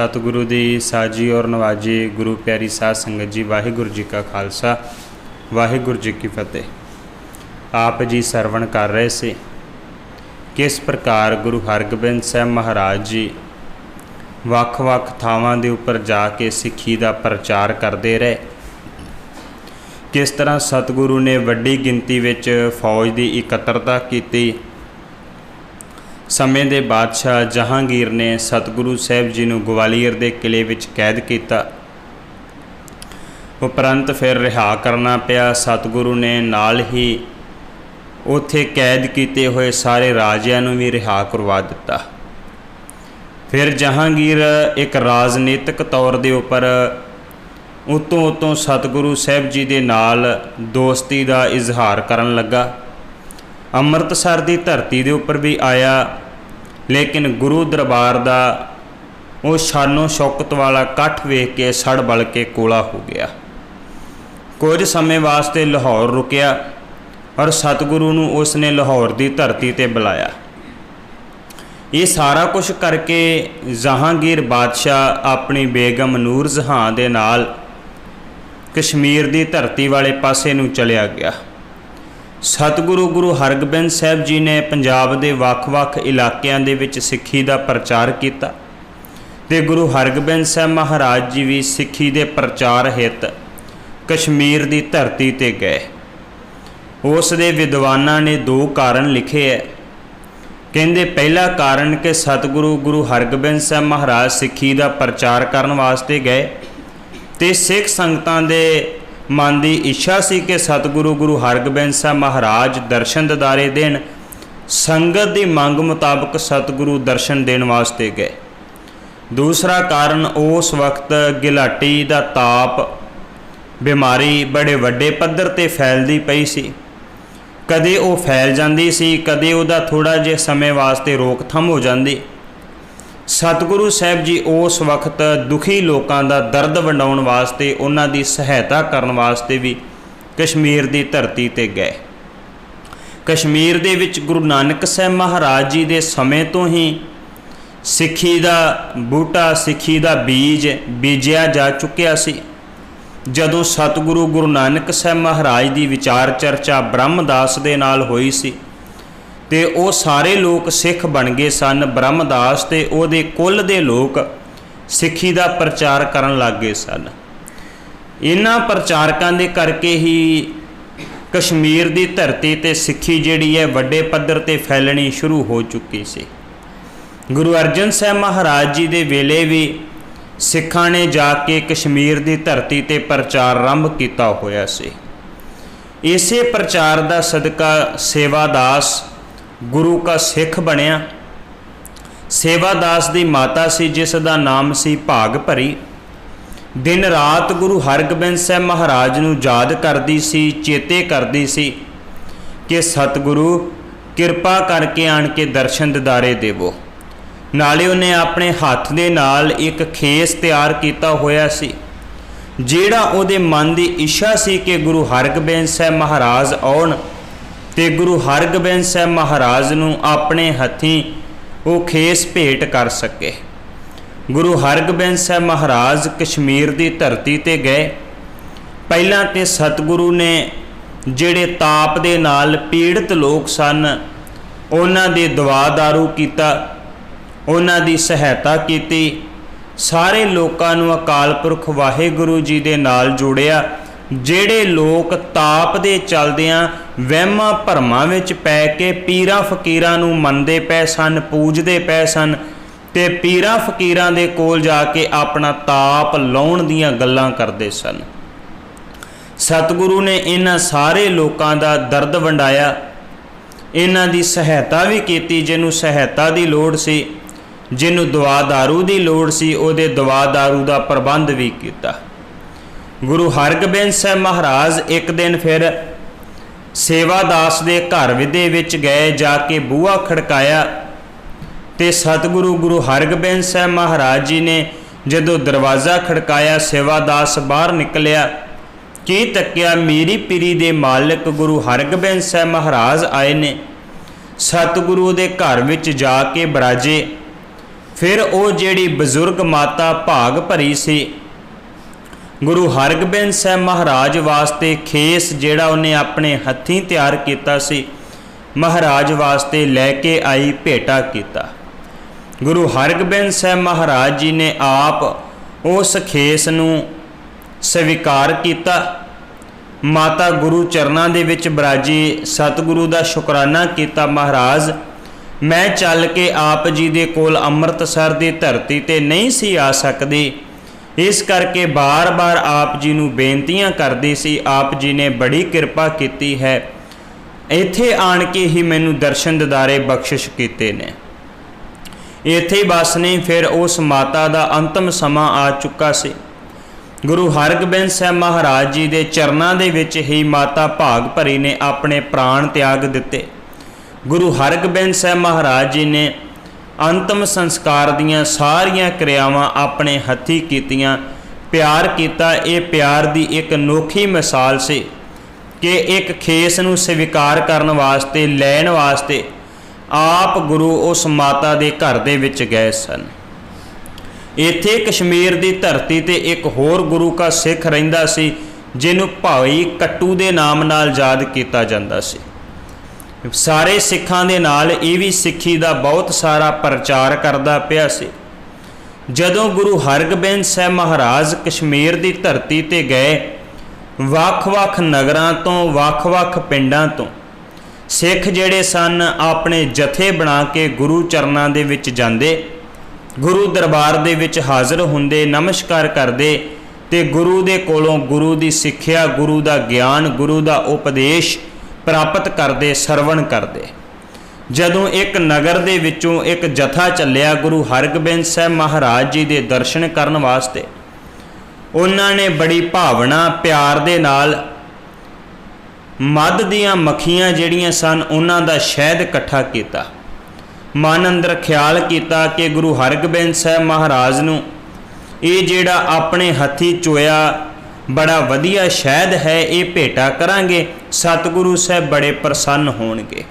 सतगुरु दी साजी और नवाजी गुरु प्यारी साध संगत जी, वाहिगुरु जी का खालसा वाहिगुरु जी की फतेह। आप जी सरवण कर रहे से किस प्रकार गुरु हरगोबिंद साहब महाराज जी ਵੱਖ-ਵੱਖ ਥਾਵਾਂ ਦੇ ਉੱਪਰ ਜਾ ਕੇ ਸਿੱਖੀ ਦਾ ਪ੍ਰਚਾਰ ਕਰਦੇ ਰਹੇ। किस तरह सतगुरु ने वड्डी गिनती विच फौज की इकत्तरता की। समय के बादशाह जहांगीर ने सतगुरु साहब जी नूं ग्वालियर के किले विच कैद किया। उपरंत फिर रिहा करना पिया। सतगुरु ने नाल ही उत्थे कैद किए हुए सारे राजियां नूं भी रिहा करवा दिता। फिर जहांगीर एक राजनीतिक तौर के उपर उतों सतगुरु साहब जी के नाल दोस्ती का इजहार करन लगा। अमृतसर की धरती के उपर भी आया, लेकिन गुरु दरबार का वो शानो शौकत वाला कठ वेख के सड़ बल के कोला हो गया। कुछ समय वास्ते लाहौर रुकिया और सतगुरु नूं उसने लाहौर की धरती ते बुलाया। ये सारा कुछ करके जहांगीर बादशाह अपनी बेगम नूर जहां दे नाल कश्मीर की धरती वाले पासे नूं चलिया गया। सतगुरु गुरु हरगोबिंद साहब जी ने पंजाब के ਵੱਖ-ਵੱਖ इलाकों दे विच सिक्खी का प्रचार किया ते गुरु हरगोबिंद साहब महाराज जी भी सिक्खी के प्रचार हित कश्मीर की धरती ते गए। उस दे विद्वानां ने दो कारण लिखे है। कहते पहला कारण कि सतगुरु गुरु हरगोबिंद साहब महाराज सिक्खी का प्रचार करने वास्ते गए तो सिख संगतां दे मन की इच्छा सी कि सतगुरु गुरु हरगोबिंद साहब महाराज दर्शन ददारे देन। संगत की मंग मुताबक सतगुरु दर्शन देने वास्ते गए। दूसरा कारण उस वक्त गिलाटी का ताप बीमारी बड़े वड्डे पद्धर ते फैलती पई सी। कदे वो फैल जाती सी, कदे उहदा थोड़ा जिहा समय वास्ते रोकथाम हो जाती। सतगुरु साहब जी उस वक्त दुखी लोगों का दर्द वंडाउण वास्ते, उन्हां दी सहायता करन वास्ते भी कश्मीर की धरती ते गए। कश्मीर दे विच गुरु नानक साहब महाराज जी दे समय तो ही सिक्खी का बूटा, सिक्खी का बीज बीजिया जा चुकिया सी। जदों सतगुरु गुरु नानक साहब महाराज की विचार चर्चा ब्रह्मदास दे नाल होई सी ते वो सारे लोग सिख बन गए सन। ब्रह्मदास ते उहदे कुल दे लोग सिक्खी का प्रचार करन लग गए सन। इन्हां प्रचारकां दे करके ही कश्मीर की धरती ते सिक्खी जिहड़ी है वड्डे पद्धर ते फैलनी शुरू हो चुकी सी। गुरु अर्जन साहब महाराज जी दे वेले भी सिखां ने जाके कश्मीर की धरती ते प्रचार आरंभ किया होया सी। इसे प्रचार का सदका सेवादास गुरु का सिख बनया। सेवादास की माता सी जिसका नाम सी भाग भरी। दिन रात गुरु हरगोबिंद साहब महाराज नूं याद करती सी, चेते करती सी कि सतगुरु किरपा करके आण के दर्शन दिदारे देवो। नाले उन्हें अपने हाथ दे नाल एक खेस तैयार किया होया सी, जिहड़ा उहदे मन की इच्छा सी कि गुरु हरगोबिंद साहब महाराज आउण ते गुरु हरगोबिंद साहब महाराज नूं अपने हथीं वो खेस भेंट कर सके। गुरु हरगोबिंद साहब महाराज कश्मीर की धरती ते गए। पहलां ते सतगुरु ने जिहड़े ताप दे नाल पीड़ित लोग सन उन्हां दे दवा दारू कीता, उन्हां दी सहायता कीती। सारे लोकां नूं अकाल पुरख वाहिगुरु जी दे नाल जोड़िया। ਜਿਹੜੇ लोग ताप दे चलदियां वहमां भरमां विच पै के पीरां फकीरां नूं मनदे पै सन, पूजदे पै सन ते पीरां फकीरां दे कोल जाके अपना ताप लाउण दीयां गल्लां करदे सन। सतगुरु ने इन्हां सारे लोकां दा दर्द वंडाया, इन्हां दी सहायता भी कीती। जिन्हों सहायता दी लोड़ सी, जिन्हों दवा दारू दी लोड़ सी, उहदे दवा दारू दा प्रबंध भी कीता। गुरु हरगोबिंद साहब महाराज एक दिन फिर सेवादास दे घर दे विच गए। जाके बूहा खड़काया ते सतगुरु गुरु हरगोबिंद साहब महाराज जी ने जदों दरवाज़ा खड़काया, सेवादास बाहर निकलिया। की तकिया, मेरी पीरी दे मालिक गुरु हरगोबिंद साहब महाराज आए ने। सतगुरु दे घर विच जाके बराजे फिर वो जिहड़ी बजुर्ग माता भाग भरी सी, गुरु हरगोबिंद साहब महाराज वास्ते खेस जिहड़ा उन्हें अपने हत्थीं तैयार कीता सी, महाराज वास्ते लैके आई भेटा कीता। गुरु हरगोबिंद साहब महाराज जी ने आप उस खेस नूं स्वीकार किया। माता गुरु चरनां दे विच बराजी सतगुरु दा शुकराना किया, महाराज मैं चल के आप जी दे कोल अमृतसर दी धरती ते नहीं सी आ सकदी, इस करके बार बार आप जी नूं बेनतियां करदी सी। आप जी ने बड़ी किरपा कीती है, इत्थे आण के ही मैनूं दर्शन दिदारे बख्शिश कीते ने। इत्थे बस नहीं, फिर उस माता दा अंतिम समा आ चुका सी। गुरु हरगोबिंद साहब महाराज जी दे चरनां दे विच ही माता भाग भरी ने अपने प्राण त्याग दिते। गुरु हरगोबिंद साहब महाराज जी ने अंतिम संस्कार दियां सारियां क्रियावां अपने हत्थी कीतियां। प्यार कीता, ये प्यार दी एक अनोखी मिसाल सी कि एक खेस नूं स्वीकार करन वास्ते लैण वास्ते आप गुरु उस माता दे घर दे विच गए सन। इत्थे कश्मीर की धरती ते एक होर गुरु का सिख रहिंदा सी, जिन्हों भाई कट्टू दे नाम नाल याद किया जाता सी। सारे सिखां दे नाल ये भी सिक्खी दा बहुत सारा प्रचार करदा पिया सी। जदों गुरु हरगोबिंद साहब महाराज कश्मीर की धरती ते गए, वख-वख नगरां तो वख-वख पिंडां तो सिख जिहड़े सन अपने जथे बना के गुरु चरनां दे विच जांदे, गुरु दरबार दे विच हाज़र हुंदे, नमस्कार करदे ते गुरु दे कोलों गुरु दी सिक्ख्या, गुरु दा ज्ञान, गुरु दा उपदेश प्राप्त करदे, सरवण करदे। जदों एक नगर दे विचों एक जथा चलिया गुरु हरगोबिंद साहब महाराज जी दे दर्शन करन वास्ते, उन्हां ने बड़ी भावना प्यार दे नाल मध दीआं मक्खियां जिहड़ियां सन उन्हां दा शहद इकट्ठा कीता। मन अंदर ख्याल किया कि गुरु हरगोबिंद साहब महाराज नूं ये जिहड़ा अपने हत्थी चोया बड़ा वधिया शहद है, ये भेटा करांगे, सतगुरु साहब बड़े प्रसन्न होणगे।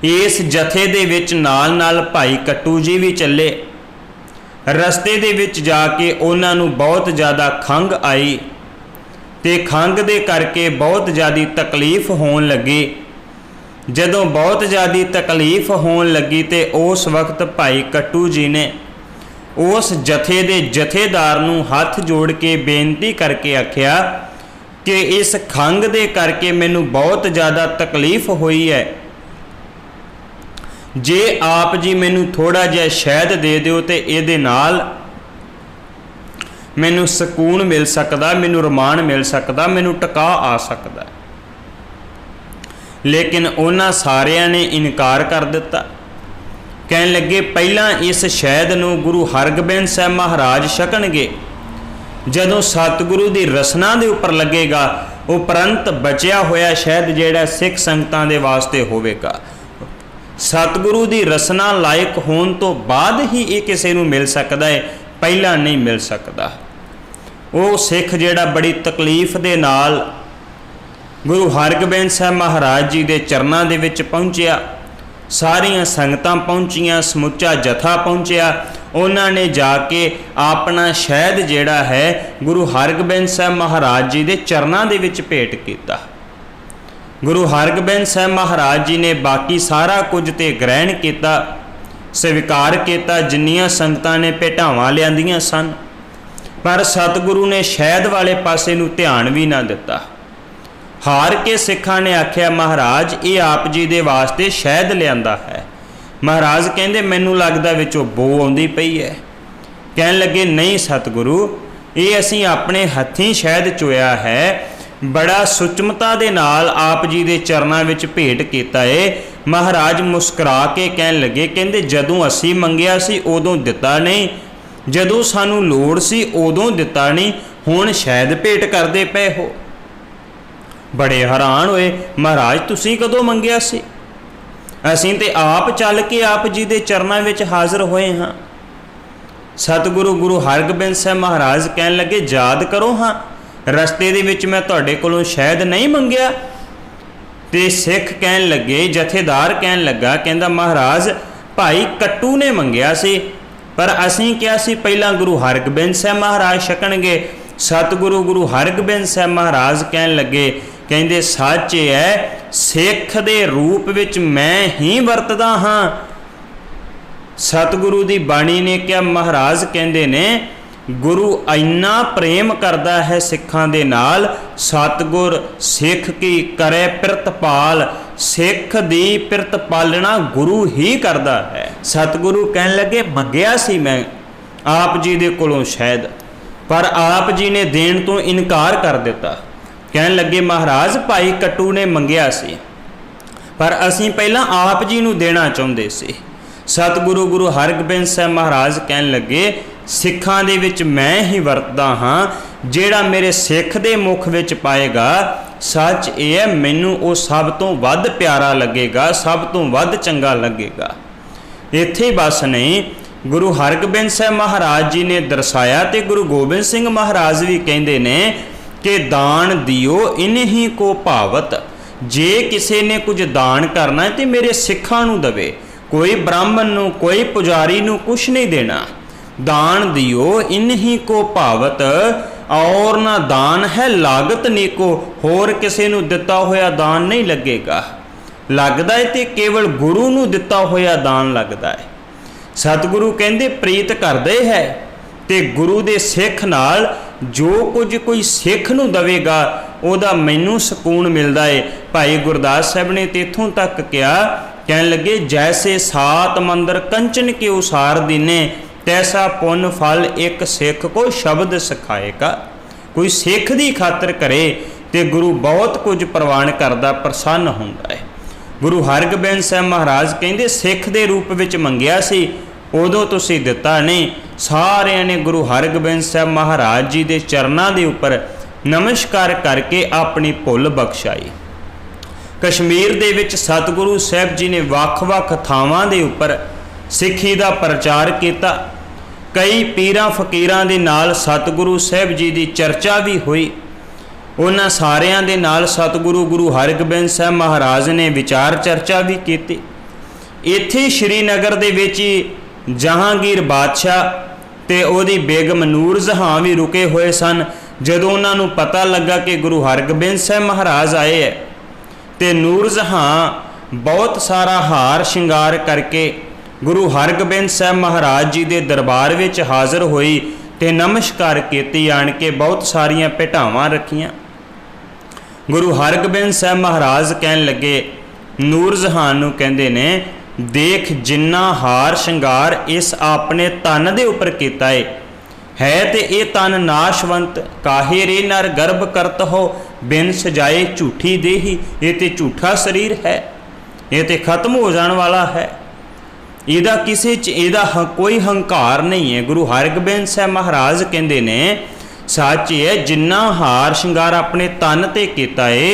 इस जथे दे विच नाल नाल भाई कट्टू जी भी चले। रस्ते दे विच जाके उन्हां नूं बहुत ज़्यादा खंघ आई ते खंघ दे करके बहुत ज़्यादा तकलीफ होण लगी। जदों बहुत ज़्यादा तकलीफ होण लगी तो उस वक्त भाई कट्टू जी ने उस जथे दे जथेदार नूं हाथ जोड़ के बेनती करके आख्या कि इस खंघ दे करके मैनूं बहुत ज़्यादा तकलीफ हुई है, जे आप जी मैनूं थोड़ा जिहा शहद दे दिओ तो इहदे नाल मैनूं सकून मिल सकदा, मैनूं रमान मिल सकदा, मैनूं टका आ सकदा। लेकिन उन्हां सारियां ने इनकार कर दिता। कहन लगे पहला इस शहद नूं गुरु हरगोबिंद साहब महाराज छकणगे, जदों सतगुरु की रसना के उपर लगेगा उपरंत बचिया होया शहद जिहड़ा सिख संगतां दे वास्ते होवेगा। सतगुरु की रसना लायक होने तो बाद ही ये किसी नूं मिल सकता है, पहला नहीं मिल सकता। वो सिख जिहड़ा बड़ी तकलीफ दे नाल गुरु हरगोबिंद साहब महाराज जी के चरनां दे विच पहुँचिया। सारियां संगतां पहुँचियां, समुचा जथा पहुँचिया। उन्होंने जाके अपना शहद जिहड़ा है गुरु हरगोबिंद साहब महाराज जी के चरनां दे विच भेंट कीता। गुरु हरगोबिंद साहब महाराज जी ने बाकी सारा कुछ तो ग्रहण किया, स्वीकार किया, जिन्नियां संगतां ने भेटावां लियांदियां सन, पर सतगुरु ने शहद वाले पासे नूं ध्यान भी ना दिता। हार के सिखां ने आख्या महाराज ये आप जी दे वास्ते शहद लियांदा है। महाराज कहंदे मैनूं लगदा विचों बो आउंदी पई है। कहन लगे नहीं सतगुरु, ये असीं अपने हत्थीं शहद चोया है, बड़ा सुचमता दे नाल आप जी दे चरनां विच भेंट कीता है। महाराज मुस्कुरा के कहन लगे, कहंदे जदों असीं मंगिया सी उदों दिता नहीं, जदों सानूं लोड़ सी उदों दिता नहीं, हुण शहद भेंट करदे पए हो। बड़े हैरान होए, महाराज तुसीं कदों मंगिया सी? असीं ते आप चल के आप जी दे चरनां विच हाज़र होए हाँ। सतगुरु गुरु हरगोबिंद साहब महाराज कहन लगे याद करो हाँ, रस्ते दे विच मैं तुहाडे कोलों शहद नहीं मंगिया? ते सिख कहन लगे, जथेदार कहन लगा, कहंदा महाराज भाई कट्टू ने मंगिया सी, पर असीं क्या सी पहला गुरु हरगोबिंद साहब महाराज छकणगे। सतगुरु गुरु हरगोबिंद साहब महाराज कहन लगे, कहंदे सच है सिख दे रूप विच मैं ही वरतदा हाँ। सतगुरु दी बाणी ने क्या महाराज कहंदे ने गुरु इन्ना प्रेम करदा है सिखां दे नाल, सतगुर सिख की करे पिरतपाल। सिख दी पिरत पालना गुरु ही करदा है। सतगुरु कहन लगे मंगिया सी मैं आप जी दे कोलों शायद, पर आप जी ने देण तो इनकार कर दिता। कहन लगे महाराज भाई कट्टू ने मंगिया सी, पर असीं पहला आप जी नूं देना चाहुंदे सी। सतगुरु गुरु हरगोबिंद साहब महाराज कहन लगे सिखां दे विच मैं ही वरतदा हाँ, जिहड़ा मेरे सिख दे मुख विच पाएगा सच ये है मैनूं वो सब तो वध प्यारा लगेगा, सब तो वध चंगा लगेगा। इत्थे बस नहीं, गुरु हरगोबिंद साहब महाराज जी ने दर्शाया ते गुरु गोबिंद सिंह महाराज भी कहंदे ने कि दान दियो इन्हीं को भावत। जे किसी ने कुछ दान करना है तो मेरे सिखां नूं दवे, कोई ब्राह्मण नूं कोई पुजारी नूं कुछ नहीं देना। दान दियो इन्हीं को भावत, और ना दान है लागत नीको। होर किसी नूं दिता होया दान नहीं लगेगा, लगदा है ते केवल गुरु नूं दिता होया दान लगदा है। सतगुरु कहंदे प्रीत करदे है ते गुरु दे सिख नाल जो कुछ कोई सिख नूं दवेगा ओदा मैनूं सकून मिलदा है। भाई गुरदास साहब ने ते इत्थों तक कहा, कहन लगे जैसे सात मंदिर कंचन के उसार दीने, तैसा पुन फल एक सिख को शब्द सिखाएगा। कोई सिख दी खातर करे ते गुरु बहुत कुछ प्रवान करदा, प्रसन्न हुंदा है। गुरु हरगोबिंद साहब महाराज कहंदे सिख दे रूप विच मंगिया सी, उदों तुसीं दिता नहीं। सारिਆਂ ने गुरु हरगोबिंद साहब महाराज जी दे चरनां दे उपर नमस्कार करके अपनी भुल बख्शाई। कश्मीर दे विच सतगुरु साहब जी ने वख-वख थावां दे उपर सिੱਖੀ ਦਾ प्रचार किया। कई पीरां फकीरां दे नाल सतगुरु साहब जी की चर्चा भी हुई। उन्हां सारियां दे नाल सतगुरु गुरु हरगोबिंद साहब महाराज ने विचार चर्चा भी की। इत्थे श्रीनगर दे विच जहांगीर बादशाह ते ओदी बेगम नूर जहां भी रुके हुए सन। जदों उन्हां नूं पता लगा कि गुरु हरगोबिंद साहब महाराज आए है ते नूर जहां बहुत सारा हार श्रृंगार करके गुरु हरगोबिंद साहब महाराज जी के दरबार में हाज़र हुई ते नमस्कार कीती। आण के बहुत सारियां भेटावां रखियां। गुरु हरगोबिंद साहब महाराज कहन लगे नूर जहां नूं कहंदे ने देख जिन्ना हार श्रृंगार इस अपने तन दे उपर कीता है ते ये तन नाशवंत। काहे रे नर गर्भ करत हो बिन सजाए झूठी देही। ये ते झूठा शरीर है, ये ते खत्म हो जाने वाला है। ਇਹਦਾ ਕਿਸੇ 'ਚ ਇਹਦਾ कोई हंकार नहीं है। गुरु हरगोबिंद साहब महाराज कहते ने सच है जिन्ना हार श्रृंगार अपने तन ते कीता है,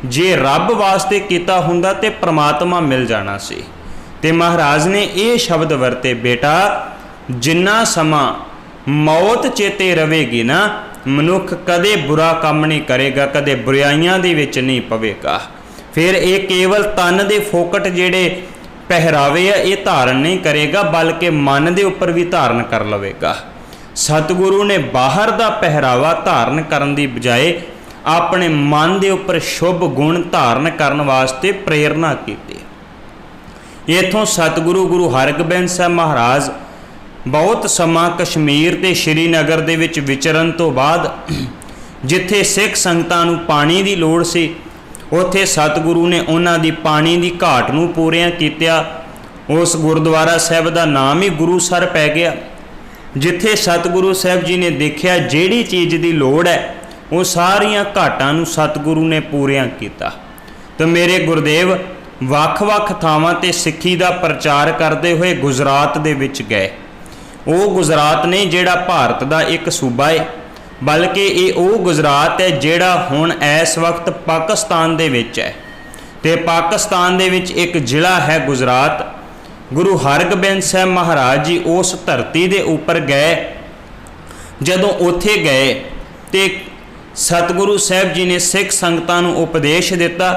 जे रब वास्ते कीता हुंदा ते परमात्मा मिल जाना सी। ते महाराज ने ये शब्द वरते बेटा जिन्ना समा मौत चेते रवेगी ना मनुख कदे बुरा काम नहीं करेगा, कदे बुराइयां दे विच नहीं पवेगा। फिर ये केवल तन दे फोकट जेड़े पहरावे है ये धारण नहीं करेगा, बल्कि मन के उपर भी धारण कर लवेगा। सतगुरु ने बाहर का पहरावा धारण करने की बजाय अपने मन के उपर शुभ गुण धारण करने वास्ते प्रेरणा की। इथों सतगुरु गुरु हरगोबिंद साहब महाराज बहुत समा कश्मीर ते श्रीनगर दे विच विचरण तो बाद जिथे सिख संगतां नूं पानी की लोड़ सी, उत्थे सतगुरु ने उन्हां दी पानी की घाट नूं पूरियां कीतिया। उस गुरुद्वारा साहब का नाम ही गुरुसर पै गया। जिथे सतगुरु साहब जी ने देखिया जिहड़ी चीज़ की लोड़ है वो सारियां घाटां नूं सतगुरु ने पूरियां कीता। तो मेरे गुरुदेव वख-वख थावां ते सिੱਖੀ का प्रचार करते हुए गुजरात दे विच गए। वो गुजरात नहीं जिहड़ा भारत का एक सूबा है, बल्कि ये वो गुजरात है जिहड़ा हुण इस वक्त पाकिस्तान दे विच है। ते पाकिस्तान दे विच एक जिला है गुजरात। गुरु हरगोबिंद साहब महाराज जी उस धरती दे उपर गए। जदों उत्थे गए ते सतगुरु साहब जी ने सिख संगतां नूं उपदेश दिता।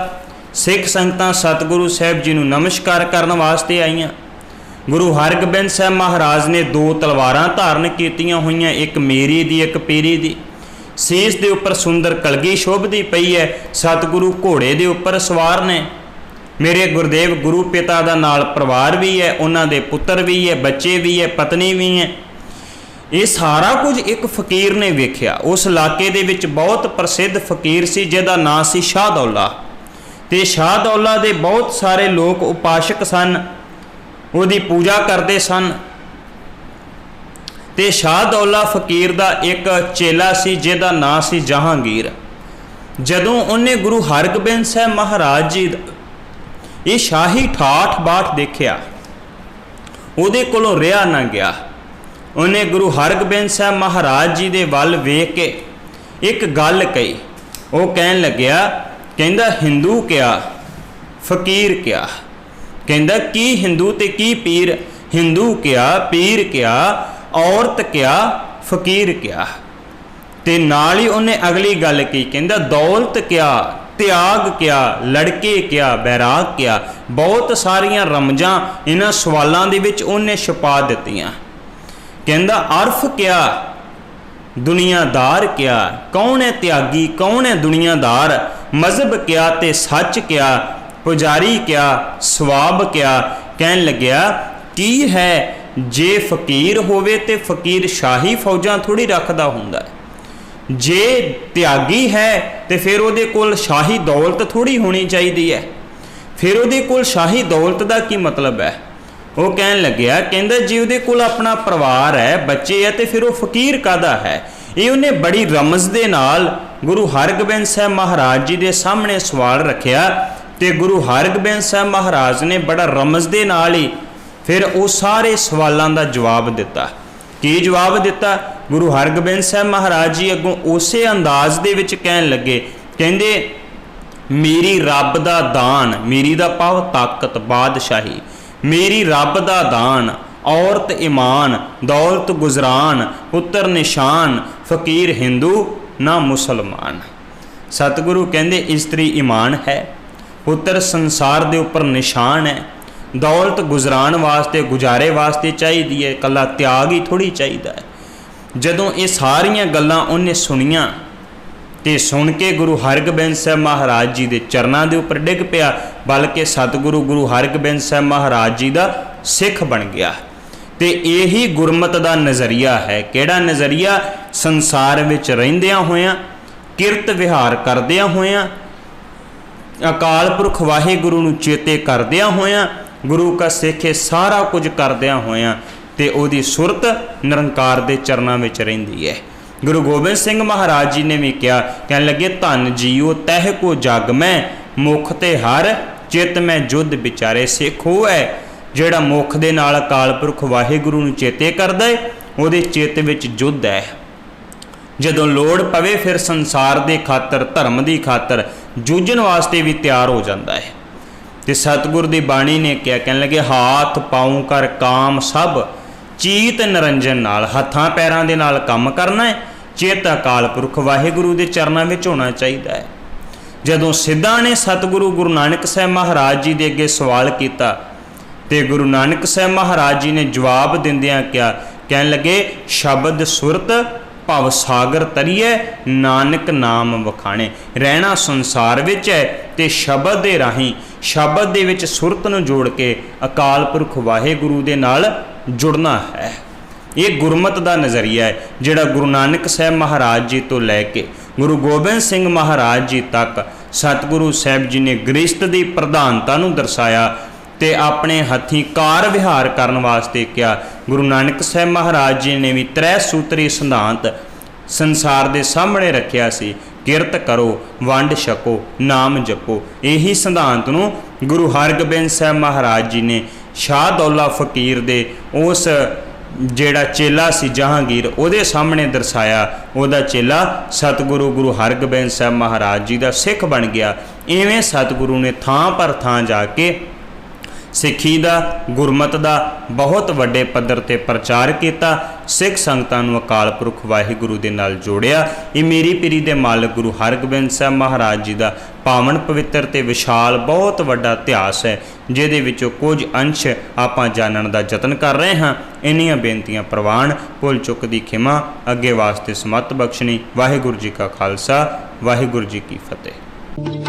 सिख संगतां सतगुरु साहब जी नूं नमस्कार करन वास्ते आईयां। गुरु हरगोबिंद साहब महाराज ने 2 तलवारां धारण कीतियां होईयां, एक मेरी दी एक पीरी दी। सीस दे उपर सुंदर कलगी शोभदी पई है। सतगुरु घोड़े दे उपर सवार ने। मेरे गुरुदेव गुरु पिता दा नाल परिवार भी है, उन्हां दे पुत्र भी है, बच्चे भी है, पत्नी भी है। ये सारा कुछ एक फकीर ने वेख्या। उस इलाके दे विच बहुत प्रसिद्ध फकीर सी जिहदा नाम सी शाह दौला। ते शाह दौला दे बहुत सारे लोग उपासक सन, उहदी पूजा करते सन। ते शाह दौला फकीर दा एक चेला सी जिहदा नाम सी जहांगीर। जदों उन्हें गुरु हरगोबिंद साहब महाराज जी ये शाही ठाठ बाट देखिया, उहदे कोलों रिहा ना गया। उन्हें गुरु हरगोबिंद साहब महाराज जी दे वल वेख के एक गल कही। वो कहन लग्या, कहंदा हिंदू क्या फकीर क्या। कहंदा की हिंदू ते की पीर। हिंदू क्या, पीर क्या, औरत क्या, फकीर क्या। ते नाल ही उन्हें अगली गल की, कहंदा दौलत क्या, त्याग क्या, लड़के क्या, बैराग क्या। बहुत सारियां रमजां इन्हां सवालों दे विच उन्हें छुपा दित्तियां। कहंदा अर्फ क्या, दुनियादार क्या। कौन है त्यागी, कौन है दुनियादार। मजहब क्या ते सच क्या, पुजारी क्या, सवाब क्या। कहन लग्या की है जे फकीर होवे ते फकीर शाही फौजां थोड़ी रखदा हुंदा है। जे त्यागी है तो फिर उहदे कोल शाही दौलत थोड़ी होनी चाहिए है। फिर उहदे कोल शाही दौलत का की मतलब है। वो कहन लग्या, कहंदा जे उहदे कोल अपना परिवार है, बच्चे है, तो फिर वो फकीर कादा है। ये उन्हें बड़ी रमज दे नाल गुरु हरगोबिंद साहब महाराज जी के सामने सवाल रखिया। तो गुरु हरगोबिंद साहब महाराज ने बड़ा रमज दे नाल ही फिर वो सारे सवालों का जवाब दिता। की जवाब दिता? गुरु हरगोबिंद साहब महाराज जी अगों उस अंदाज दे विच कहन लगे, कहंदे मेरी रब दा दान, मेरी दा भाव ताकत बादशाही, मेरी रब दा दान, औरत ईमान, दौलत गुजरान, पुत्र निशान, फकीर हिंदू ना मुसलमान। सतगुरु कहंदे इस्त्री ईमान है, पुत्र संसार दे उपर निशान है, दौलत गुजरान वास्ते गुजारे वास्ते चाहिए है, कला त्याग ही थोड़ी चाहिए है। जदों ये सारियां गल्लां उन्हें सुनिया तो सुन के गुरु हरगोबिंद साहब महाराज जी के चरणों के उपर डिग पिया, बल्कि सतगुरु गुरु हरगोबिंद साहब महाराज जी का सिख बन गया। तो यही गुरमत का नज़रिया है। किहड़ा नज़रिया? संसार विच रहिंदियां होइयां, किरत विहार करदियां होइयां, अकाल पुरख वाहिगुरु नूं चेते करदियां होइयां, गुरु का सिख सारा कुछ करदियां होइयां ते ओदी सुरत निरंकार दे चरनां विच रहिंदी है। गुरु गोबिंद सिंह महाराज जी ने भी कहा, कहन लगे धन जीओ तह को जग में, मुख ते हर चित में जुद विचारे। सिख वो है जिहड़ा मुख दे नाल अकाल पुरख वाहिगुरु नूं चेते करदा है, उहदे चित विच जुद है। जदों लोड़ पवे फिर संसार दे खातर, धर्म दी खातर जूझण वास्ते भी तैयार हो जाता है। तो सतगुरु की बाणी ने क्या कहन लगे, हाथ पाऊँ कर काम सब चीत निरंजन नाल। हत्थां पैरां दे नाल काम करना है, चेत अकाल पुरख वाहिगुरु के चरणों में होना चाहिए है। जदों सिद्धा ने सतगुरु गुरु नानक साहब महाराज जी के अगे सवाल किया तो गुरु नानक साहब महाराज जी ने जवाब दिंदियां क्या कहन लगे, शब्द सुरत भव सागर तरीए नानक नाम वखाणे। रहना संसार विच है ते शब्द दे राही, शब्द दे विच सुरत नूं जोड़ के अकाल पुरख वाहिगुरु दे नाल जुड़ना है। ये गुरमत का नज़रिया है जिहड़ा गुरु नानक साहब महाराज जी तो लैके गुरु गोबिंद सिंह महाराज जी तक सतगुरु साहब जी ने गृहस्थ की प्रधानता नूं दर्शाया ते अपने हथी कार विहार करने वास्ते क्या। गुरु नानक साहब महाराज जी ने भी 3 सूत्री सिद्धांत संसार के सामने रखिया सी, किरत करो, वंड छको, नाम जपो। यही सिद्धांत नूं गुरु हरगोबिंद साहब महाराज जी ने शाह दौला फकीर दे उस जेड़ा चेला सी जहांगीर उहदे सामने दर्शाया। उहदा चेला सतगुरु गुरु हरगोबिंद साहब महाराज जी का सिख बन गया। इवें सतगुरु ने थां पर थां जाके सिੱਖੀ ਦਾ, गुरमत का बहुत वड्डे पद्धर ते प्रचार किया। ਸਿੱਖ ਸੰਗਤਾਂ ਨੂੰ ਅਕਾਲ ਪੁਰਖ ਵਾਹਿਗੁਰੂ ਦੇ ਨਾਲ ਜੋੜਿਆ। ਇਹ ਮੇਰੀ ਪੀਰੀ ਦੇ ਮਾਲਕ ਗੁਰੂ ਹਰਗੋਬਿੰਦ ਸਾਹਿਬ ਮਹਾਰਾਜ ਜੀ ਦਾ ਪਾਵਨ ਪਵਿੱਤਰ ਤੇ ਵਿਸ਼ਾਲ ਬਹੁਤ ਵੱਡਾ ਇਤਿਹਾਸ ਹੈ, ਜਿਹਦੇ ਵਿੱਚੋਂ ਕੁਝ ਅੰਸ਼ ਆਪਾਂ ਜਾਣਨ ਦਾ ਯਤਨ ਕਰ ਰਹੇ ਹਾਂ। ਇੰਨੀਆਂ ਬੇਨਤੀਆਂ ਪ੍ਰਵਾਨ, ਭੁੱਲ ਚੁੱਕ ਦੀ ਖਿਮਾ, ਅੱਗੇ ਵਾਸਤੇ ਸਮੱਤ ਬਖਸ਼ਣੀ। ਵਾਹਿਗੁਰੂ ਜੀ ਕਾ ਖਾਲਸਾ, ਵਾਹਿਗੁਰੂ ਜੀ ਕੀ ਫਤਿਹ।